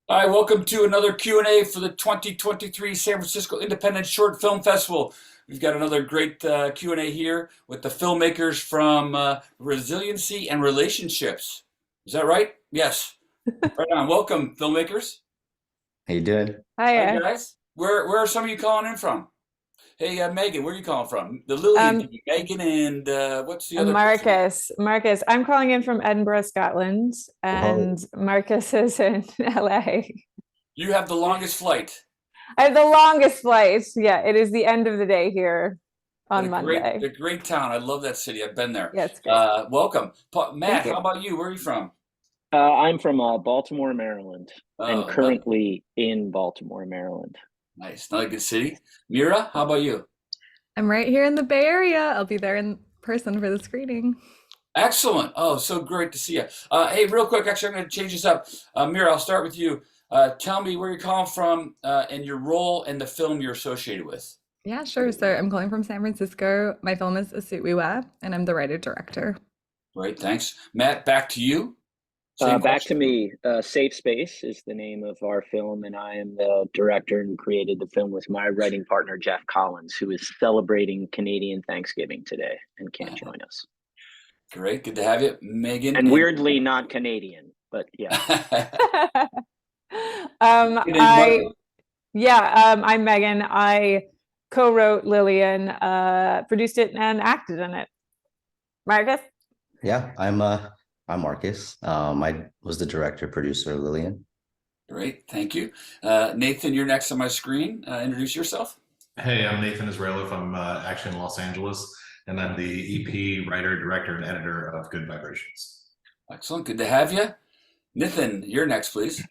Hi, welcome to another Q&A for the 2023 San Francisco Independent Short Film Festival. We've got another great Q&A here with the filmmakers from Resiliency and Relationships. Is that right? Yes. Right on. Welcome, filmmakers. How you doing? Hi, Hiya. guys. Where are some of you calling in from? Hey, Megan, where are you calling from? The Lillian Um, team, Megan, and what's the other person? Marcus, I'm calling in from Edinburgh, Scotland, Whoa. and Marcus is in LA. You have the longest flight. I have the longest flight. Yeah, it is the end of the day here But on Monday. a great town. I love that city. I've been there. Yeah, it's great. Welcome. Matt, Thank how you. about you? Where are you from? I'm from Baltimore, Maryland, and Oh, currently in Baltimore, Maryland. nice. Another good city. Mira, how about you? I'm right here in the Bay Area. I'll be there in person for the screening. Excellent. Oh, so great to see you. Hey, real quick, actually, I'm going to change this up. Mira, I'll start with you. Tell me where you're calling from and your role in the film you're associated with. Yeah, sure. So I'm calling from San Francisco. My film is A Suit We Wear, and I'm the writer-director. Great, thanks. Matt, back to you. Same Back to question. me. Safe Space is the name of our film, and I am the director and created the film with my writing partner, Jeff Collins, who is celebrating Canadian Thanksgiving today and can't join us. Great, good to have you. Megan. And weirdly not Canadian, but yeah. I I'm Megan. I co-wrote Lillian, produced it and acted in it. Marcus? Yeah, I'm Marcus. I was the director producer of Lillian. Great, thank you. Nathan, you're next on my screen. Introduce yourself. Hey, I'm Nathan Israelov. I'm actually in Los Angeles, and I'm the EP, writer, director, and editor of Good Vibrations. Excellent, good to have you. Nathan, you're next, please.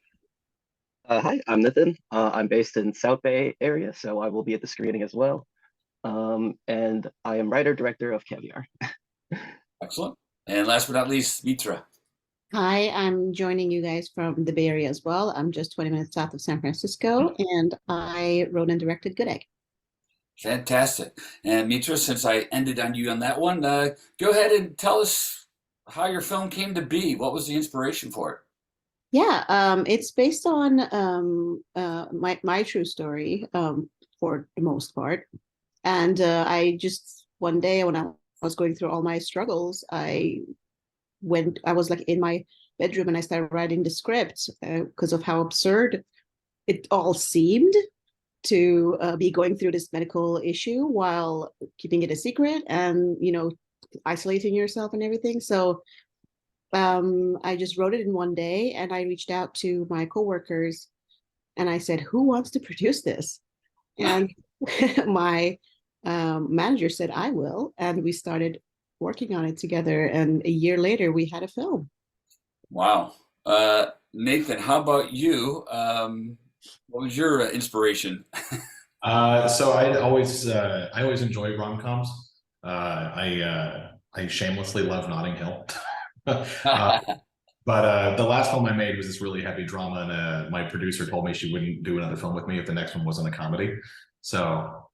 Hi, I'm Nathan. I'm based in South Bay area, so I will be at the screening as well. And I am writer director of Caviar. Excellent. And last but not least, Mitra. Hi, I'm joining you guys from the Bay Area as well. I'm just 20 minutes south of San Francisco, and I wrote and directed Good Egg. Fantastic. And Mitra, since I ended on you on that one, go ahead and tell us how your film came to be. What was the inspiration for it? Yeah, it's based on my true story for the most part. And I just one day when I was going through all my struggles, I was like in my bedroom and I started writing the script because of how absurd it all seemed to be going through this medical issue while keeping it a secret and isolating yourself and everything. So I just wrote it in one day and I reached out to my coworkers and I said, who wants to produce this? And my manager said, I will. And we started working on it together. And a year later, we had a film. Wow. Nathan, how about you? What was your inspiration? So I always enjoy rom-coms. I shamelessly love Notting Hill. But the last film I made was this really heavy drama, and my producer told me she wouldn't do another film with me if the next one wasn't a comedy. So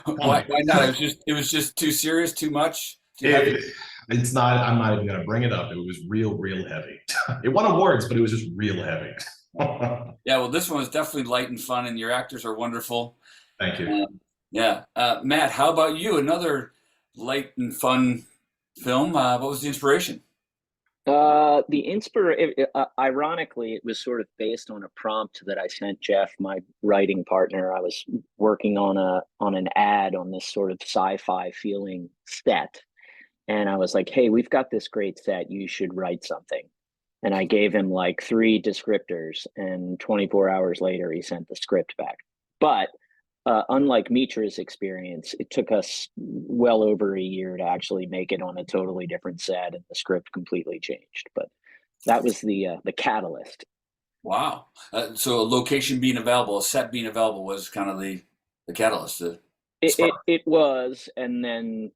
Why not? It was just too serious, too much, too heavy. It's not. I'm not even going to bring it up. It was real heavy. It won awards, but it was just real heavy. Yeah, well, this one was definitely light and fun, and your actors are wonderful. Thank you. Yeah, Matt, how about you? Another light and fun film. What was the inspiration? Ironically, it was sort of based on a prompt that I sent Jeff, my writing partner. I was working on an ad on this sort of sci-fi feeling set, and I was like, "Hey, we've got this great set. You should write something." And I gave him like 3 descriptors, and 24 hours later, he sent the script back. But unlike Mitra's experience, it took us well over a year to actually make it on a totally different set, and the script completely changed. But that was the catalyst. Wow. So a location being available, a set being available was kind of the catalyst, the spark. It was, and then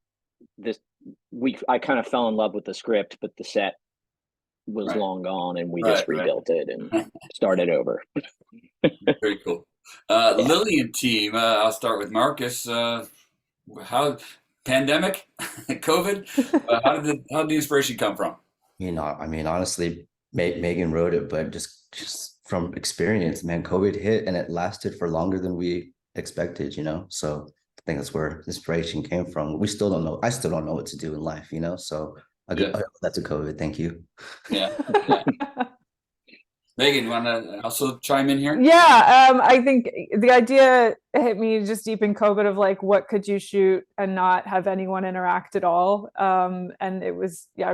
I kind of fell in love with the script, but the set was long gone, and we just rebuilt it and started over. Very cool. Lillian team, I'll start with Marcus. How pandemic, COVID, how did the inspiration come from? I mean, honestly, Megan wrote it, but just from experience, man. COVID hit and it lasted for longer than we expected, So I think that's where inspiration came from. We still don't know. I still don't know what to do in life, So I Yeah. owe that to COVID. Thank you. Yeah. Yeah. Megan, you want to also chime in here? Yeah, I think the idea hit me just deep in COVID of like, what could you shoot and not have anyone interact at all? And it was, yeah,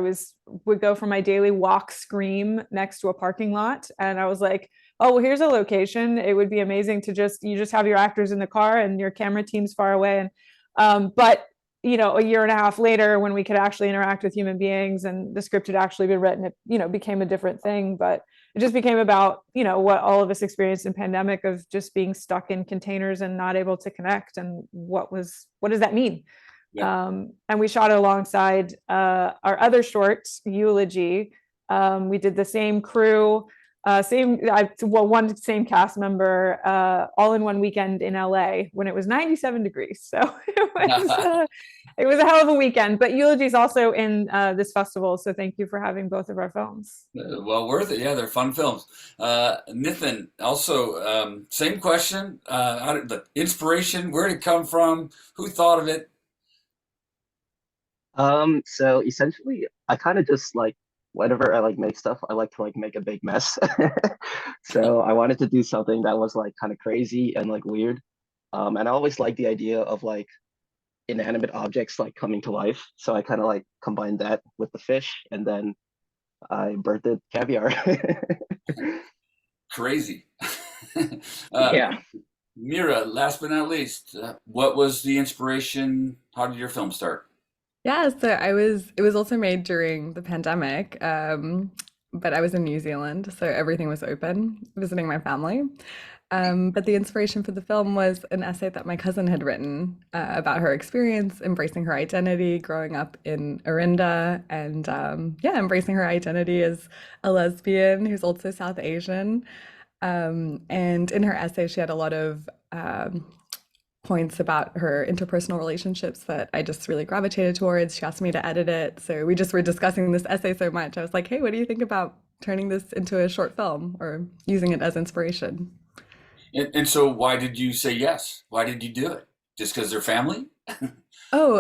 would go for my daily walk scream next to a parking lot, and I was like, oh, well, here's a location. It would be amazing to you just have your actors in the car and your camera team's far away, and but a year and a half later, when we could actually interact with human beings and the script had actually been written, it became a different thing. But it just became about what all of us experienced in pandemic of just being stuck in containers and not able to connect, and what does that mean? Yeah. And we shot it alongside our other short, Eulogy. We did the same crew, one same cast member, all in one weekend in LA when it was 97 degrees. So it was a hell of a weekend. But Eulogy is also in this festival, so thank you for having both of our films. Well, worth it. Yeah, they're fun films. Nathan, also, same question. The inspiration, where did it come from? Who thought of it? So essentially, I kind of just like whenever I like make stuff, I like to like make a big mess. So I wanted to do something that was like kind of crazy and like weird. And I always like the idea of like inanimate objects like coming to life. So I kind of like combined that with the fish, and then I birthed caviar. Crazy. Yeah. Mira, last but not least, what was the inspiration? How did your film start? Yeah, so it was also made during the pandemic, but I was in New Zealand, so everything was open, visiting my family. But the inspiration for the film was an essay that my cousin had written about her experience embracing her identity growing up in Orinda, and yeah, embracing her identity as a lesbian who's also South Asian. And in her essay, she had a lot of points about her interpersonal relationships that I just really gravitated towards. She asked me to edit it. So we just were discussing this essay so much. I was like, hey, what do you think about turning this into a short film or using it as inspiration? And so why did you say yes? Why did you do it? Just because they're family? Oh,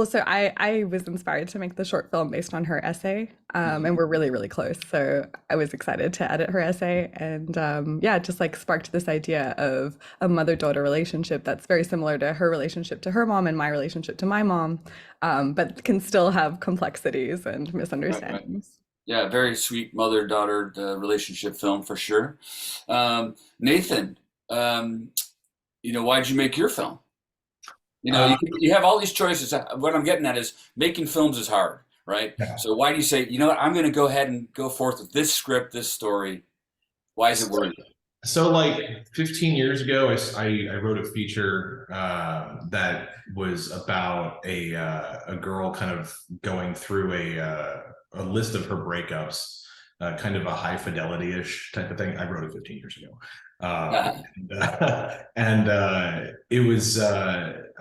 so I was inspired to make the short film based on her essay, and we're really, really close. So I was excited to edit her essay, and yeah, it just like sparked this idea of a mother-daughter relationship that's very similar to her relationship to her mom and my relationship to my mom, but can still have complexities and misunderstandings. Yeah, very sweet mother-daughter relationship film for sure. Nathan, why'd you make your film? You have all these choices. What I'm getting at is making films is hard, right? Yeah. So why do you say, you know what, I'm going to go ahead and go forth with this script, this story? Why is it worth it? So like 15 years ago, I wrote a feature that was about a girl kind of going through a list of her breakups, kind of a high fidelity-ish type of thing. I wrote it 15 years ago. It was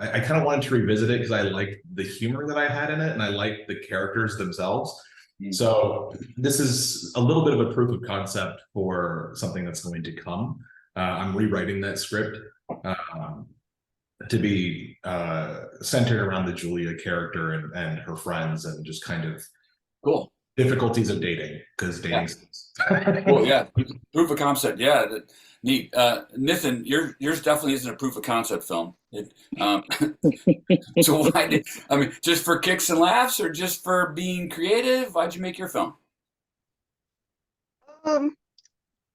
I kind of wanted to revisit it because I liked the humor that I had in it, and I liked the characters themselves. So this is a little bit of a proof of concept for something that's going to come. I'm rewriting that script to be centered around the Julia character and her friends, and just kind of Cool. difficulties of dating, because dating. Well, yeah, proof of concept. Yeah, neat. Nathan, yours definitely isn't a proof of concept film. So just for kicks and laughs, or just for being creative? Why'd you make your film?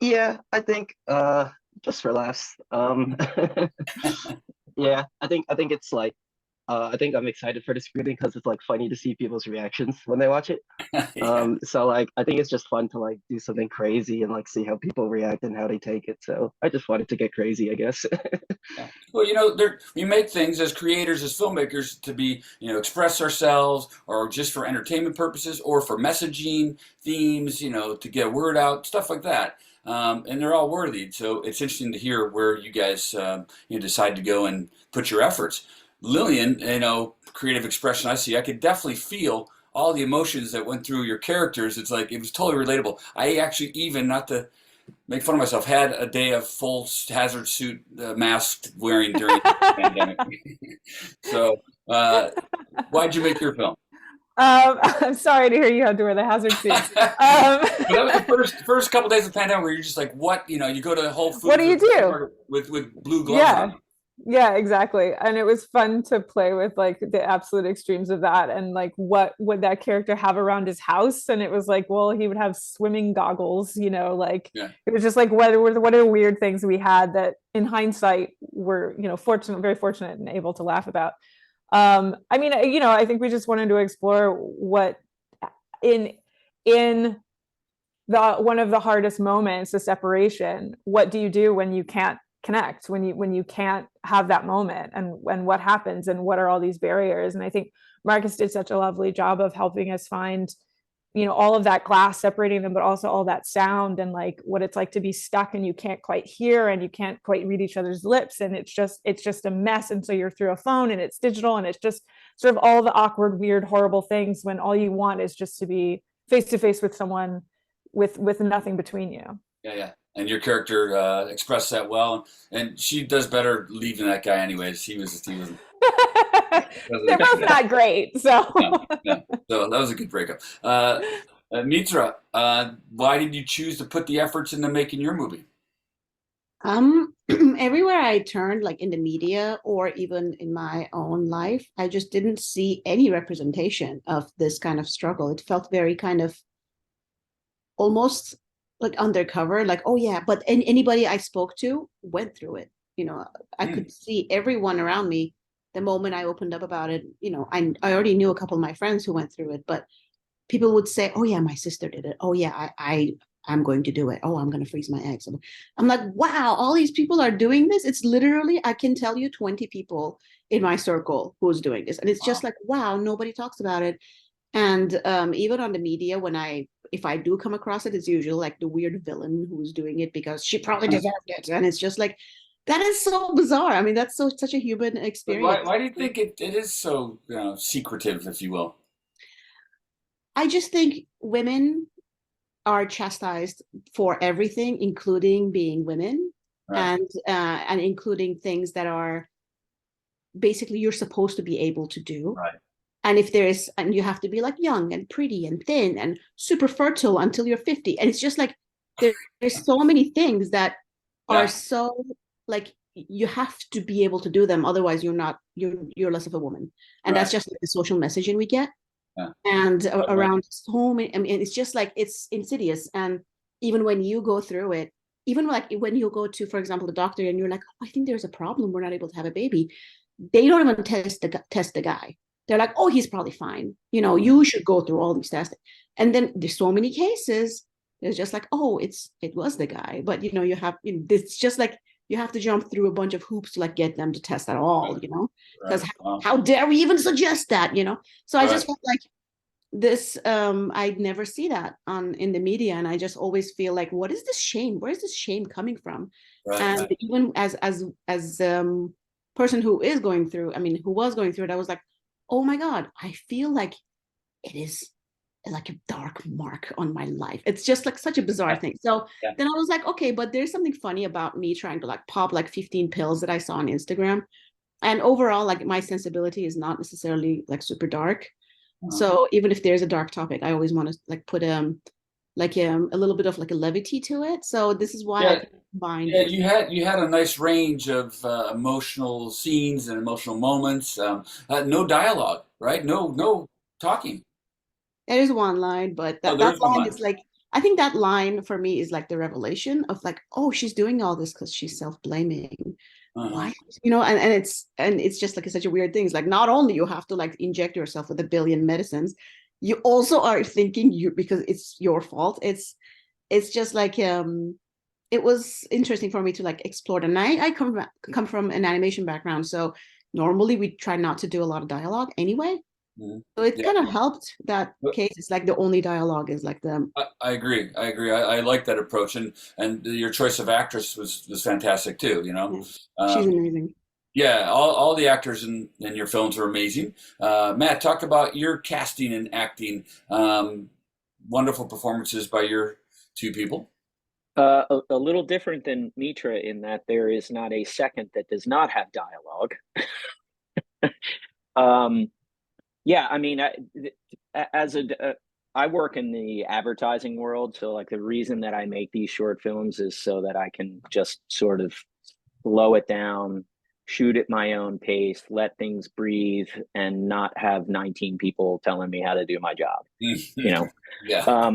Yeah, I think just for laughs. Yeah, I think it's like I think I'm excited for the screening because it's like funny to see people's reactions when they watch it. Yeah. So like I think it's just fun to like do something crazy and like see how people react and how they take it. So I just wanted to get crazy, I guess. Yeah. Well, we make things as creators, as filmmakers, to be, express ourselves, or just for entertainment purposes, or for messaging themes, to get a word out, stuff like that. And they're all worthy. So it's interesting to hear where you guys, decide to go and put your efforts. Lillian, creative expression I see, I could definitely feel all the emotions that went through your characters. It's like it was totally relatable. I actually even, not to make fun of myself, had a day of full hazard suit mask wearing during the pandemic. So, why'd you make your film? I'm sorry to hear you had to wear the hazard suit. But that was the first couple days of the pandemic where you're just like, what? You know, you go to Whole Foods. What do you do? With blue gloves on. Yeah, exactly. And it was fun to play with like the absolute extremes of that, and like what would that character have around his house. And it was like, well, he would have swimming goggles, you know, like it was just like what are the weird things we had that in hindsight were, you know, very fortunate and able to laugh about. I mean, you know, I think we just wanted to explore what in the one of the hardest moments, the separation, what do you do when you can't connect, when you can't have that moment, and what happens, and what are all these barriers. And I think Marcus did such a lovely job of helping us find, you know, all of that glass separating them, but also all that sound, and like what it's like to be stuck and you can't quite hear and you can't quite read each other's lips, and it's just a mess. And so you're through a phone and it's digital, and it's just sort of all the awkward, weird, horrible things when all you want is just to be face to face with someone with nothing between you. Yeah. And your character expressed that well, and she does better leaving that guy anyways. He was They're both not great, so no. So that was a good breakup. Mitra, why did you choose to put the efforts into making your movie? Everywhere I turned, like in the media or even in my own life, I just didn't see any representation of this kind of struggle. It felt very kind of almost like undercover, like, oh yeah, but anybody I spoke to went through it. You know, I could see everyone around me the moment I opened up about it. You know, I already knew a couple of my friends who went through it, but people would say, oh yeah, my sister did it. Oh yeah, I'm going to do it. Oh, I'm going to freeze my eggs. I'm like, wow, all these people are doing this. It's literally, I can tell you 20 people in my circle who's doing this. And it's just like, wow, nobody talks about it. And even on the media, if I do come across it, it's usually like the weird villain who's doing it because she probably deserved it. And it's just like, that is so bizarre. I mean, that's such a human experience. Why do you think it is so secretive, if you will? I just think women are chastised for everything, including being women, right. and including things that are basically you're supposed to be able to do. Right. And and you have to be like young and pretty and thin and super fertile until you're 50. And it's just like, there's so many things that are so like, you have to be able to do them. Otherwise you're less of a woman. And that's just like the social messaging we get. Yeah. And around so many, I mean, it's just like, it's insidious. And even when you go through it, even like when you go to, for example, the doctor and you're like, oh, I think there's a problem, we're not able to have a baby. They don't even test the guy. They're like, oh, he's probably fine. You know, you should go through all these tests. And then there's so many cases. There's just like, oh, it was the guy. But, you know, it's just like, you have to jump through a bunch of hoops to like get them to test at all, you know, because how dare we even suggest that, you know? So I just felt like this, I'd never see that in the media. And I just always feel like, what is this shame? Where is this shame coming from? And even as person who was going through it, I was like, oh my God, I feel like it is like a dark mark on my life. It's just like such a bizarre thing. So then I was like, okay, but there's something funny about me trying to like pop like 15 pills that I saw on Instagram. And overall, like my sensibility is not necessarily like super dark. So even if there's a dark topic, I always want to like put a little bit of like a levity to it. So this is why I combined. Yeah, you had a nice range of emotional scenes and emotional moments. No dialogue, right? No talking. There is one line, but that line is like, I think that line for me is like the revelation of like, oh, she's doing all this because she's self-blaming. Why? You know, and it's just like such a weird thing. It's like, not only you have to like inject yourself with 1 billion medicines, you also are thinking because it's your fault. It's just like it was interesting for me to like explore it. And I come from an animation background, so normally we try not to do a lot of dialogue anyway. So it kind of helped that case. It's like the only dialogue is like the. I agree. I like that approach, and your choice of actress was fantastic too. You know, she's amazing. Yeah, all the actors in your films are amazing. Matt, talk about your casting and acting. Wonderful performances by your two people. A little different than Mitra in that there is not a second that does not have dialogue. um, yeah, I mean, as I work in the advertising world, so like the reason that I make these short films is so that I can just sort of slow it down, shoot at my own pace, let things breathe, and not have 19 people telling me how to do my job. You know, Yeah.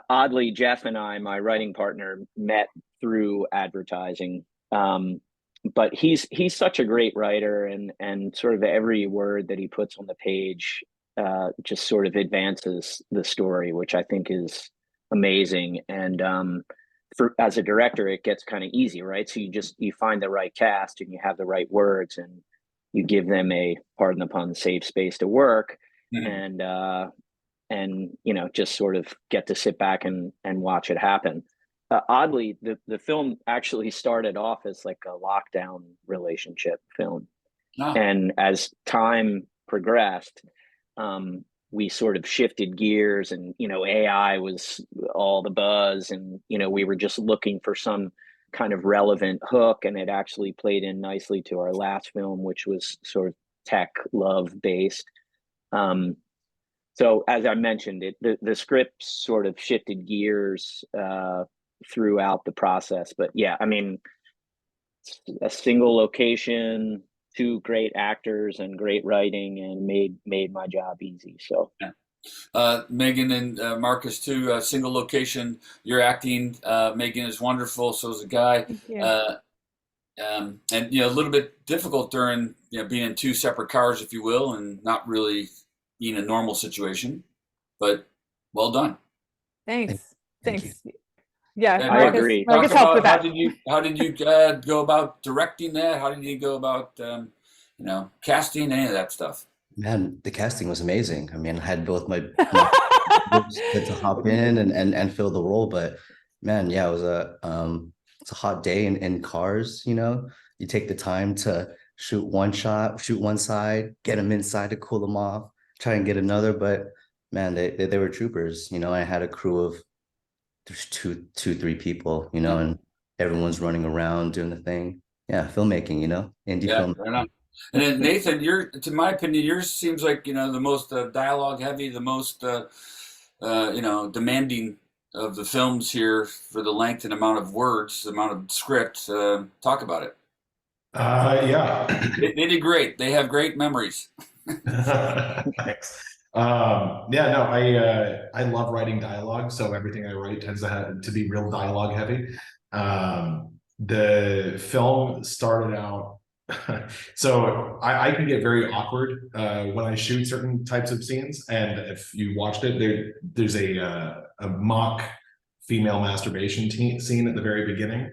Oddly, Jeff and I, my writing partner, met through advertising. But he's such a great writer, and sort of every word that he puts on the page just sort of advances the story, which I think is amazing. And for as a director, it gets kind of easy, right? So you find the right cast and you have the right words, and you give them a, pardon the pun, safe space to work. Mhm. And just sort of get to sit back and watch it happen. Oddly, the film actually started off as like a lockdown relationship film, Ah, and as time progressed, we sort of shifted gears, and AI was all the buzz, and we were just looking for some kind of relevant hook, and it actually played in nicely to our last film, which was sort of tech love based. um, so as I mentioned, the script sort of shifted gears throughout the process. But yeah, I mean, a single location, two great actors, and great writing, and made my job easy. So yeah. Megan and Marcus too. Single location. Your acting, Megan, is wonderful. So is the guy. Thank you. And a little bit difficult during being in two separate cars, if you will, and not really being a normal situation. But well done. Thank, Thanks. thank you. Thanks. Yeah, And I talk, Marcus. agree. talk Marcus helped about with that. how did you go about directing that? How did you go about casting any of that stuff? Man, the casting was amazing. I mean, I had both my to hop in and fill the role, but man, yeah, it's a hot day in cars, you know. You take the time to shoot one shot, shoot one side, get them inside to cool them off, try and get another, but man, they were troopers, you know. I had a crew of there's three people, you know, Yeah, and everyone's running around doing the thing. Yeah, filmmaking, you know, indie yeah, film. right on. And then Nathan, to my opinion, yours seems like the most dialogue heavy, the most demanding of the films here for the length and amount of words, the amount of script. Talk about it. Yeah. They did great. They have great memories. Thanks. Yeah, no, I love writing dialogue, so everything I write tends to be real dialogue heavy. The film started out, so I can get very awkward when I shoot certain types of scenes, and if you watched it, there's a mock female masturbation scene at the very beginning,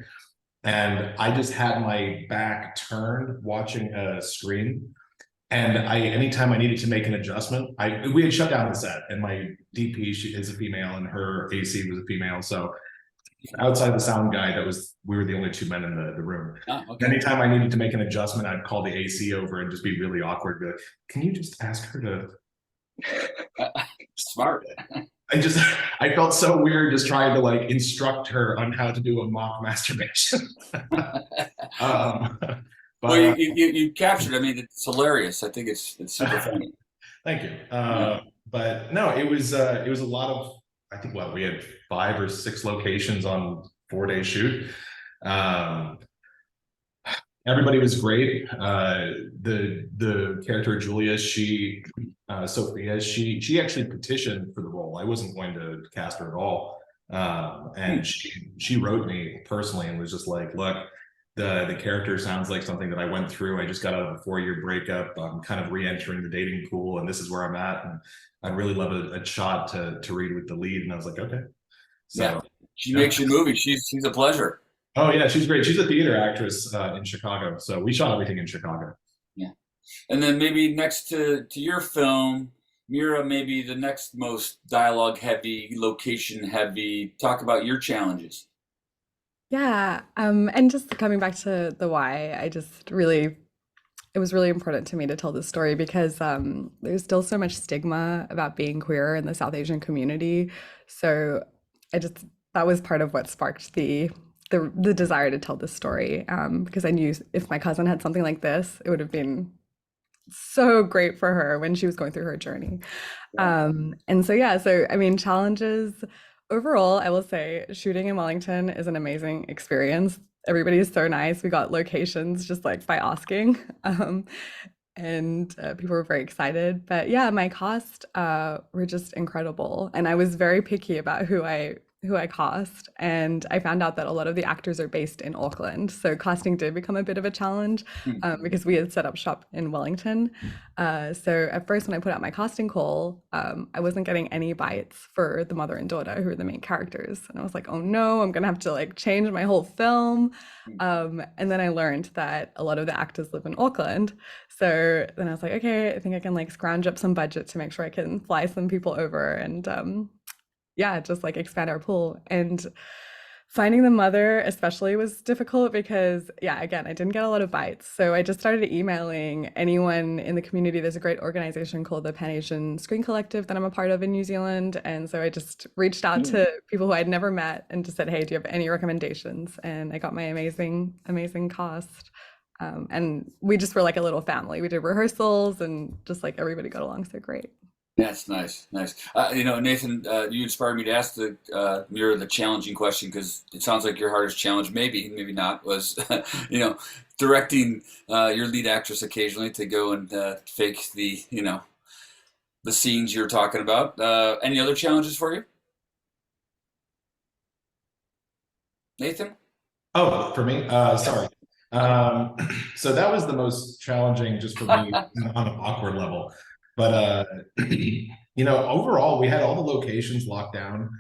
and I just had my back turned watching a screen. And anytime I needed to make an adjustment, we had shut down the set, and my DP is a female, and her AC was a female. So outside the sound guy, we were the only two men in the room. Oh, okay. Anytime I needed to make an adjustment, I'd call the AC over and just be really awkward. Be like, can you just ask her to? Smart. I felt so weird just trying to like instruct her on how to do a mock masturbation. But Well, you captured. I mean, it's hilarious. I think it's super funny. thank you. Yeah. But no, it was a lot of, I think we had 5 or 6 locations on 4-day shoot. Everybody was great. The character Julia, Sophia, she actually petitioned for the role. I wasn't going to cast her at all. And she wrote me personally and was just like, look, the character sounds like something that I went through. I just got out of a 4-year breakup. I'm kind of re-entering the dating pool, and this is where I'm at. And I'd really love a shot to read with the lead. And I was like, okay. So yeah. She makes your movie. She's a pleasure. Oh yeah, she's great. She's a theater actress in Chicago. So we shot everything in Chicago. Yeah. And then maybe next to your film, Mira, maybe the next most dialogue heavy, location heavy. Talk about your challenges. Yeah, and just coming back to the why, it was really important to me to tell this story because there's still so much stigma about being queer in the South Asian community. So I just that was part of what sparked the desire to tell this story, because I knew if my cousin had something like this, it would have been so great for her when she was going through her journey. And so yeah, so I mean, challenges overall, I will say shooting in Wellington is an amazing experience. Everybody is so nice. We got locations just like by asking. And people were very excited. But yeah, my cast were just incredible, and I was very picky about who I cast, and I found out that a lot of the actors are based in Auckland, so casting did become a bit of a challenge because we had set up shop in Wellington. So at first, when I put out my casting call, I wasn't getting any bites for the mother and daughter who are the main characters, and I was like, oh no, I'm gonna have to like change my whole film. And then I learned that a lot of the actors live in Auckland. So then I was like, okay, I think I can like scrounge up some budget to make sure I can fly some people over and yeah, just like expand our pool. And finding the mother especially was difficult because yeah, again, I didn't get a lot of bites. So I just started emailing anyone in the community. There's a great organization called the Pan Asian Screen Collective that I'm a part of in New Zealand. And so I just reached out to people who I'd never met and just said, hey, do you have any recommendations? And I got my amazing, amazing cast. And we just were like a little family. We did rehearsals and just like everybody got along so great. That's nice, nice. Nathan, you inspired me to ask the challenging question because it sounds like your hardest challenge, maybe not, was, directing your lead actress occasionally to go and fake the scenes you're talking about. Any other challenges for you, Nathan? Oh, for me? Sorry. Um, so that was the most challenging just for me on an awkward level. But overall, we had all the locations locked down.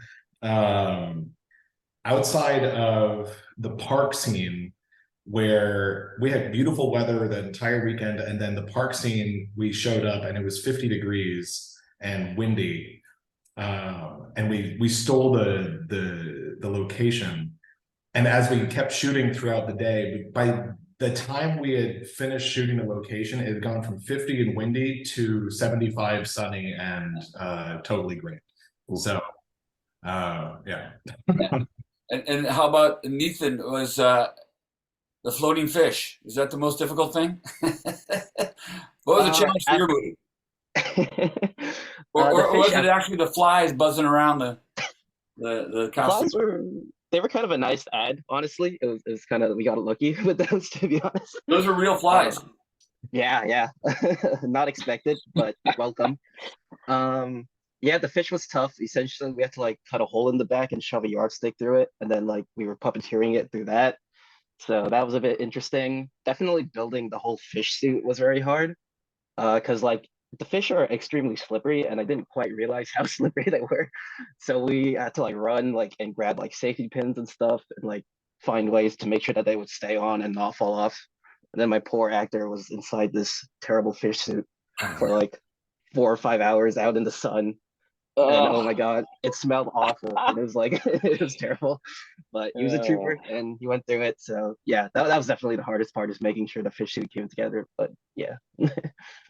Outside of the park scene, where we had beautiful weather the entire weekend, and then the park scene, we showed up and it was 50 degrees and windy. And we stole the location. And as we kept shooting throughout the day, by the time we had finished shooting the location, it had gone from 50 and windy to 75 sunny and totally great. So, yeah. Yeah. And how about Nathan? Was the floating fish? Is that the most difficult thing? What was the challenge for your movie? Or was it actually the flies buzzing around the costume? They were kind of a nice ad, honestly. It was kind of, we got lucky with those, to be honest. Those are real flies. Yeah. Not expected, but welcome. Yeah, the fish was tough. Essentially, we had to like cut a hole in the back and shove a yardstick through it, and then like we were puppeteering it through that. So that was a bit interesting. Definitely building the whole fish suit was very hard. Because like the fish are extremely slippery, and I didn't quite realize how slippery they were. So we had to like run like and grab like safety pins and stuff, and like find ways to make sure that they would stay on and not fall off. And then my poor actor was inside this terrible fish suit for like 4 or 5 hours out in the sun. And oh my God, it smelled awful. And it was like, it was terrible. But he was a trooper and he went through it. So yeah, that was definitely the hardest part, is making sure the fish suit came together. But yeah.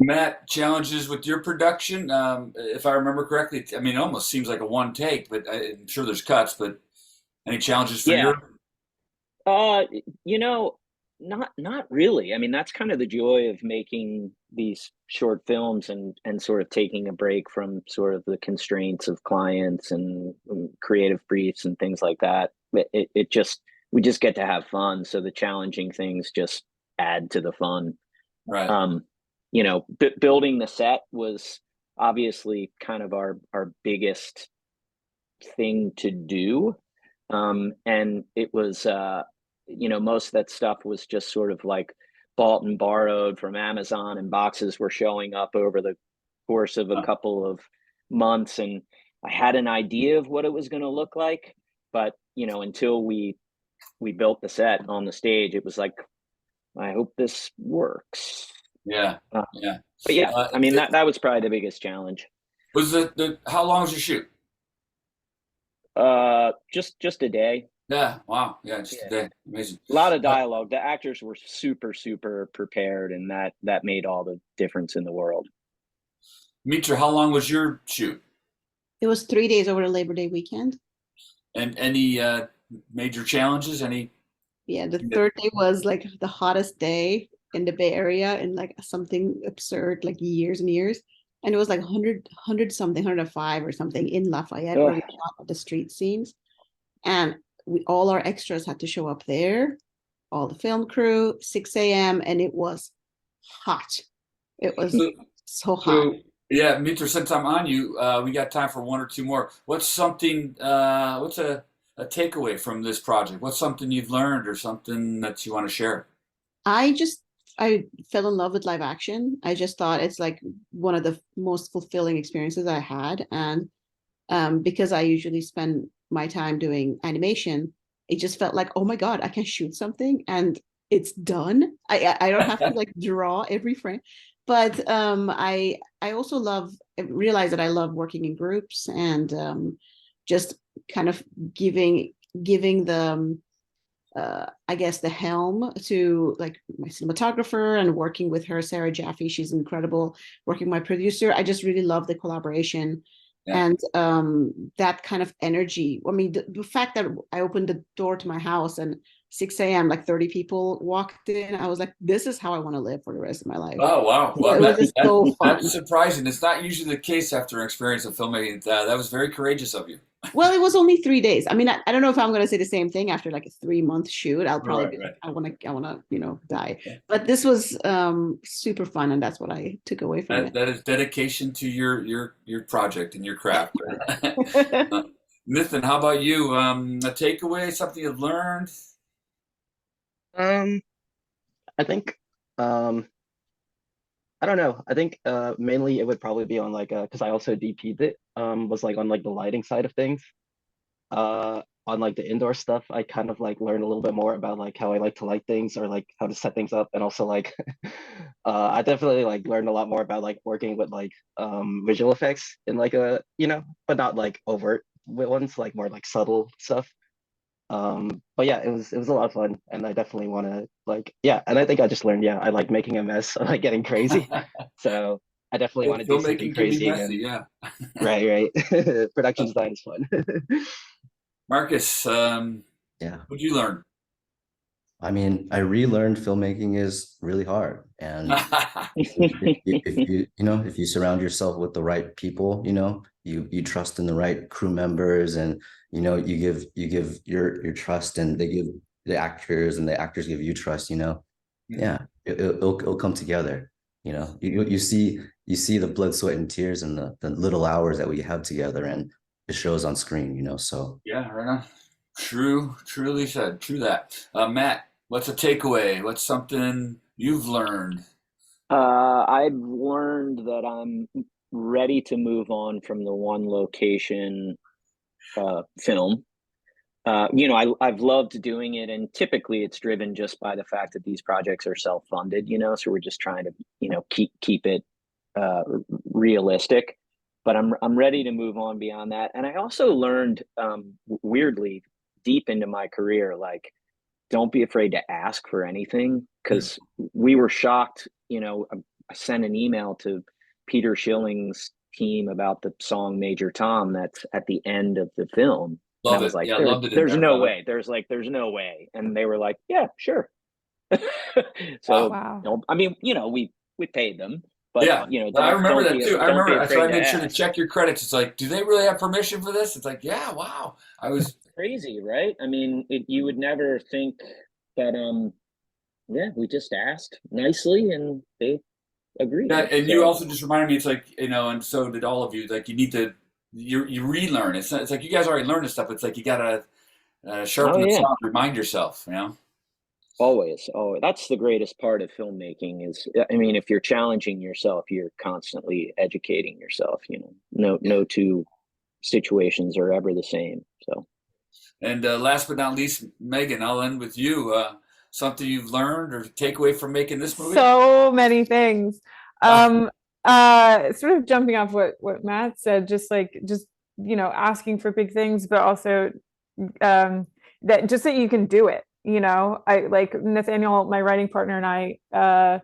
Matt, challenges with your production. If I remember correctly, I mean, it almost seems like a one take, but I'm sure there's cuts. But any challenges for Yeah. your? Not really. I mean, that's kind of the joy of making these short films and sort of taking a break from sort of the constraints of clients and creative briefs and things like that. We just get to have fun. So the challenging things just add to the fun. Right. Building the set was obviously kind of our biggest thing to do. And it was, most of that stuff was just sort of like bought and borrowed from Amazon, and boxes were showing up over the course of a couple of months. And I had an idea of what it was going to look like, but until we built the set on the stage, it was like, I hope this works. Yeah. Yeah. But yeah, I mean, that was probably the biggest challenge. Was how long was your shoot? Just a day. Yeah. Wow. Yeah. Just Yeah. today. Amazing. A lot of dialogue. The actors were super prepared, and that made all the difference in the world. Mitra, how long was your shoot? It was 3 days over the Labor Day weekend. And any major challenges? Any? Yeah, the third day was like the hottest day in the Bay Area in like something absurd, like years and years. And it was like 100 something, 105 or something in Lafayette where we Ugh. shot the street scenes. And all our extras had to show up there, all the film crew, 6 a.m. And it was hot. It was so hot. So yeah, Mitra, since I'm on you, we got time for one or two more. What's something? What's a takeaway from this project? What's something you've learned or something that you want to share? I fell in love with live action. I just thought it's like one of the most fulfilling experiences I had. And because I usually spend my time doing animation, it just felt like, oh my God, I can shoot something and it's done. I don't have to like draw every frame. But I also realize that I love working in groups and just kind of giving the I guess the helm to like my cinematographer and working with her, Sarah Jaffe. She's incredible. Working with my producer, I just really love the collaboration. Yeah. And that kind of energy. I mean, the fact that I opened the door to my house and 6 a.m. like 30 people walked in, I was like, this is how I want to live for the rest of my life. Oh wow! So it was just so fun. That's surprising. It's not usually the case after an experience of filmmaking. That was very courageous of you. Well, it was only 3 days. I mean, I don't know if I'm going to say the same thing after like a 3-month shoot. I'll probably be like, I want to, die. Yeah. But this was super fun, and that's what I took away from That is dedication to your project and your craft. it. Nathan, how about you? A takeaway, something you've learned? I think I don't know. I think mainly it would probably be on like because I also DP'd it, was like on like the lighting side of things. On like the indoor stuff, I kind of like learned a little bit more about like how I like to light things or like how to set things up. And also like I definitely like learned a lot more about like working with like visual effects in like a, but not like overt ones, like more like subtle stuff. But yeah, it was a lot of fun, and I definitely want to like, yeah, and I think I just learned, yeah, I like making a mess. I like getting crazy, so I definitely want to do something Filmmaking can be crazy. messy, And yeah. right production design is fun. Marcus, Yeah. what'd you learn? I mean, I relearned filmmaking is really hard. And if you surround yourself with the right people, you trust in the right crew members, and you give your trust, and they give the actors, and the actors give you trust, yeah, it'll come together. You see the blood, sweat, and tears, and the little hours that we have together, and it shows on screen, so Yeah, right on. Truly said. True that. Matt, what's a takeaway? What's something you've learned? I've learned that I'm ready to move on from the one location film. I've loved doing it, and typically it's driven just by the fact that these projects are self-funded, so we're just trying to, keep it realistic. But I'm ready to move on beyond that. And I also learned weirdly deep into my career, like, don't be afraid to ask for anything, because we were shocked. I sent an email to Peter Schilling's team about the song Major Tom that's at the end of the film. And I Love was it. like, Yeah, loved it in there's there, no brother. way. There's no way. And they were like, yeah, sure. Wow. Wow. I mean, we paid them, but Yeah, I remember that too. I don't be remember that. So I afraid to made sure to ask. check your credits. It's like, do they really have permission for this? It's like, yeah, wow. I was Crazy, right? I mean, you would never think that yeah, we just asked nicely and they agreed. Yeah, and you So, also just reminded me. It's like, and so did all of you. Like you need to you relearn. It's like you guys already learned this stuff. It's like you gotta oh sharpen the yeah, saw. Remind yourself. always. Oh, that's the greatest part of filmmaking is, I mean, if you're challenging yourself, you're constantly educating yourself. No two situations are ever the same. So. And last but not least, Megan, I'll end with you. Something you've learned or takeaway from making this movie? So many things. Sort of jumping off what Matt said, just asking for big things, but also that just that you can do it. You know, I like Nathaniel, my writing partner, and I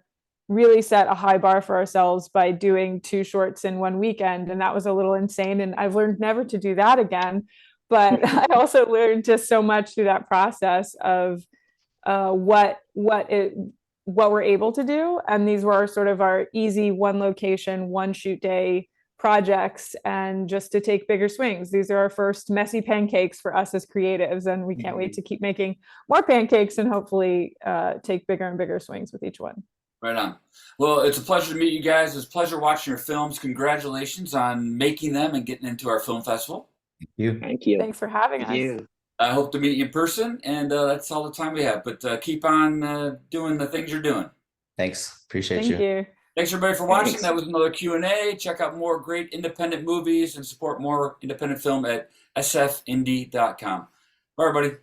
really set a high bar for ourselves by doing 2 shorts in one weekend, and that was a little insane. And I've learned never to do that again. But I also learned just so much through that process of what we're able to do. And these were sort of our easy 1 location, 1 shoot day projects, and just to take bigger swings. These are our first messy pancakes for us as creatives, and we can't wait to keep making more pancakes and hopefully take bigger and bigger swings with each one. Right on. Well, it's a pleasure to meet you guys. It's a pleasure watching your films. Congratulations on making them and getting into our film festival. Thank you. Thank you. Thanks for having Thank us. you. I hope to meet you in person, and that's all the time we have. But keep on doing the things you're doing. Thanks. Appreciate Thank you. Thanks everybody for watching. Thanks. That was another Q&A. Check out more great independent movies and support more independent film at sfindie.com. Bye, everybody.